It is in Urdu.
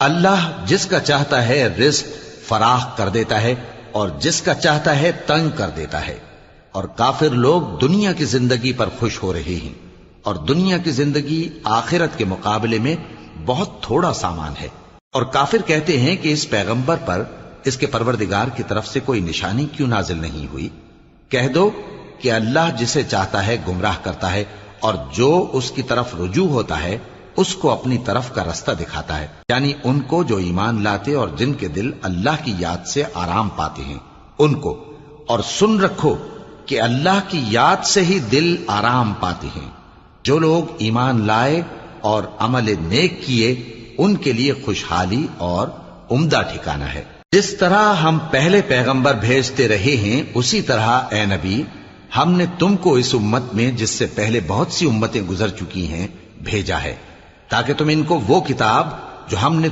اللہ جس کا چاہتا ہے رزق فراخ کر دیتا ہے اور جس کا چاہتا ہے تنگ کر دیتا ہے، اور کافر لوگ دنیا کی زندگی پر خوش ہو رہے ہیں، اور دنیا کی زندگی آخرت کے مقابلے میں بہت تھوڑا سامان ہے۔ اور کافر کہتے ہیں کہ اس پیغمبر پر اس کے پروردگار کی طرف سے کوئی نشانی کیوں نازل نہیں ہوئی؟ کہہ دو کہ اللہ جسے چاہتا ہے گمراہ کرتا ہے، اور جو اس کی طرف رجوع ہوتا ہے اس کو اپنی طرف کا رستہ دکھاتا ہے، یعنی ان کو جو ایمان لاتے اور جن کے دل اللہ کی یاد سے آرام پاتے ہیں ان کو۔ اور سن رکھو کہ اللہ کی یاد سے ہی دل آرام پاتے ہیں۔ جو لوگ ایمان لائے اور عمل نیک کیے ان کے لیے خوشحالی اور عمدہ ٹھکانہ ہے۔ جس طرح ہم پہلے پیغمبر بھیجتے رہے ہیں اسی طرح اے نبی ہم نے تم کو اس امت میں جس سے پہلے بہت سی امتیں گزر چکی ہیں بھیجا ہے، تاکہ تم ان کو وہ کتاب جو ہم نے